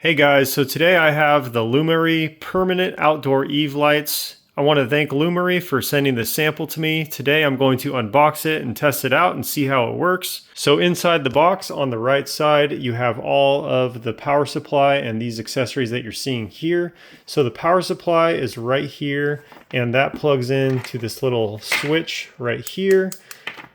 Hey guys, so today I have the Lumary permanent outdoor Eve lights. I want to thank Lumary for sending this sample to me. Today I'm going to unbox it and test it out and see how it works. So inside the box on the right side you have all of the power supply and these accessories that you're seeing here. So the power supply is right here and that plugs into this little switch right here.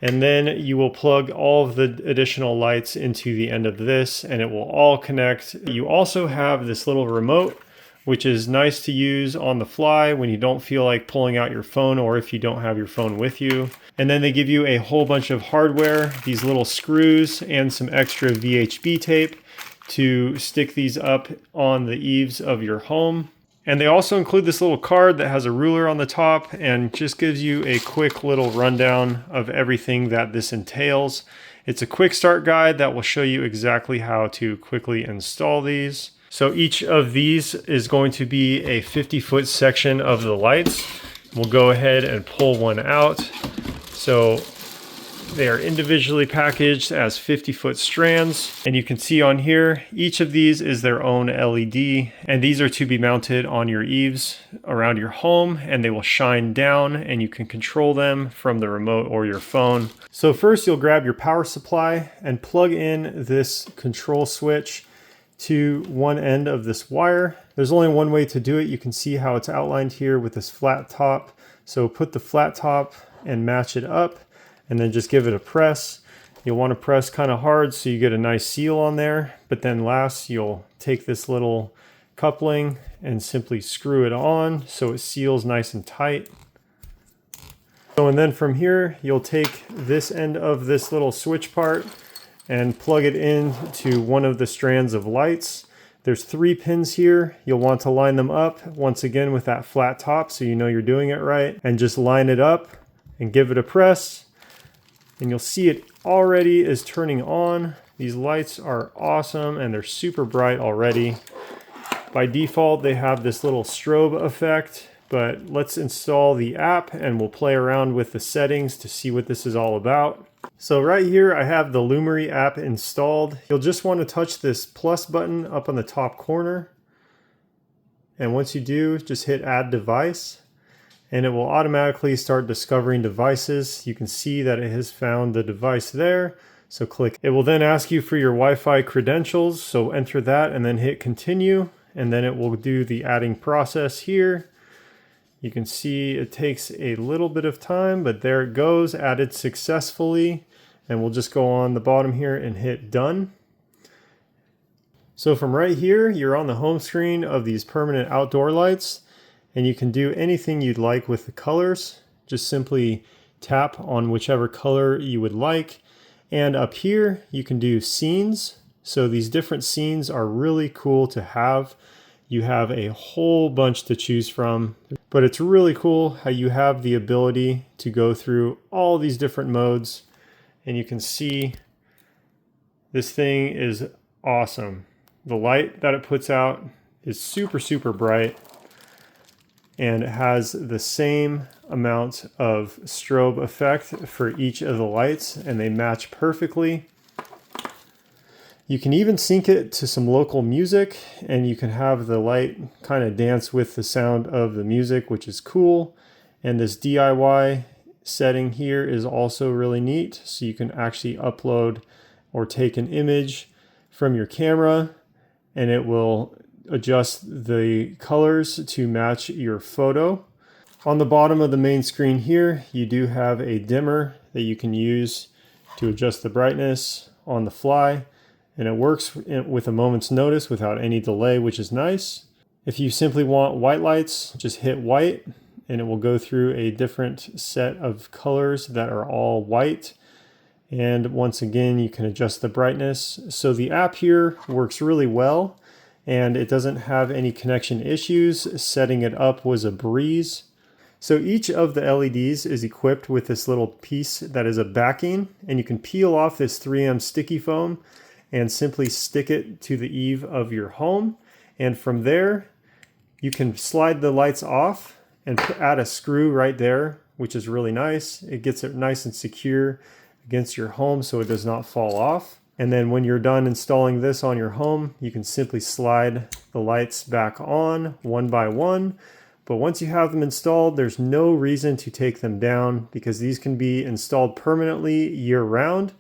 And then you will plug all of the additional lights into the end of this and it will all connect. You also have this little remote, which is nice to use on the fly when you don't feel like pulling out your phone or if you don't have your phone with you. And then they give you a whole bunch of hardware, these little screws and some extra VHB tape to stick these up on the eaves of your home. And they also include this little card that has a ruler on the top and just gives you a quick little rundown of everything that this entails. It's a quick start guide that will show you exactly how to quickly install these. So each of these is going to be a 50-foot section of the lights. We'll go ahead and pull one out. So they are individually packaged as 50-foot strands. And you can see on here, each of these is their own LED. And these are to be mounted on your eaves around your home and they will shine down and you can control them from the remote or your phone. So first you'll grab your power supply and plug in this control switch to one end of this wire. There's only one way to do it. You can see how it's outlined here with this flat top. So put the flat top and match it up. And then just give it a press. You'll want to press kind of hard so you get a nice seal on there. But then last, you'll take this little coupling and simply screw it on so it seals nice and tight. So, and then from here, you'll take this end of this little switch part and plug it into one of the strands of lights. There's 3 pins here. You'll want to line them up once again with that flat top so you know you're doing it right. And just line it up and give it a press. And you'll see it already is turning on. These lights are awesome and they're super bright already. By default, they have this little strobe effect, but let's install the app and we'll play around with the settings to see what this is all about. So right here, I have the Lumary app installed. You'll just want to touch this plus button up on the top corner. And once you do, just hit add device. And it will automatically start discovering devices. You can see that it has found the device there. So click. It will then ask you for your Wi-Fi credentials. So enter that and then hit continue. And then it will do the adding process here. You can see it takes a little bit of time, but there it goes, added successfully. And we'll just go on the bottom here and hit done. So from right here, you're on the home screen of these permanent outdoor lights. And you can do anything you'd like with the colors. Just simply tap on whichever color you would like. And up here, you can do scenes. So these different scenes are really cool to have. You have a whole bunch to choose from, but it's really cool how you have the ability to go through all these different modes. And you can see this thing is awesome. The light that it puts out is super, super bright. And it has the same amount of strobe effect for each of the lights and they match perfectly. You can even sync it to some local music and you can have the light kind of dance with the sound of the music, which is cool. And this DIY setting here is also really neat. So you can actually upload or take an image from your camera and it will adjust the colors to match your photo. On the bottom of the main screen here, you do have a dimmer that you can use to adjust the brightness on the fly. And it works with a moment's notice without any delay, which is nice. If you simply want white lights, just hit white and it will go through a different set of colors that are all white. And once again, you can adjust the brightness. So the app here works really well. And it doesn't have any connection issues. Setting it up was a breeze. So each of the LEDs is equipped with this little piece that is a backing, and you can peel off this 3M sticky foam and simply stick it to the eave of your home. And from there, you can slide the lights off and add a screw right there, which is really nice. It gets it nice and secure against your home so it does not fall off. And then when you're done installing this on your home, you can simply slide the lights back on one by one. But once you have them installed, there's no reason to take them down because these can be installed permanently year-round.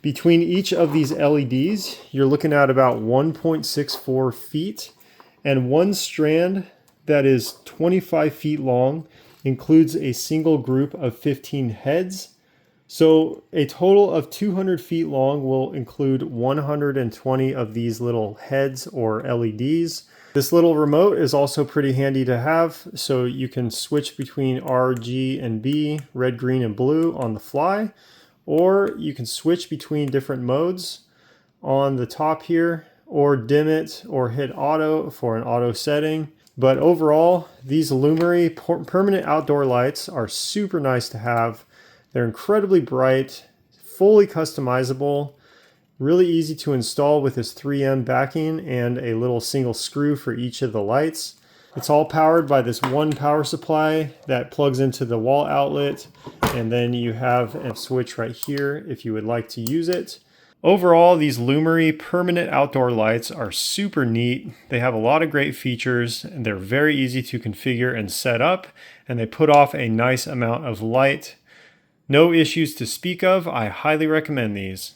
Between each of these LEDs, you're looking at about 1.64 feet, and one strand that is 25 feet long includes a single group of 15 heads. So a total of 200 feet long will include 120 of these little heads or LEDs. This little remote is also pretty handy to have, so you can switch between R, G, and B, red, green, and blue on the fly, or you can switch between different modes on the top here, or dim it or hit auto for an auto setting. But overall, these Lumary permanent outdoor lights are super nice to have. They're incredibly bright, fully customizable, really easy to install with this 3M backing and a little single screw for each of the lights. It's all powered by this one power supply that plugs into the wall outlet, and then you have a switch right here if you would like to use it. Overall, these Lumary permanent outdoor lights are super neat. They have a lot of great features, and they're very easy to configure and set up, and they put off a nice amount of light. No issues to speak of. I highly recommend these.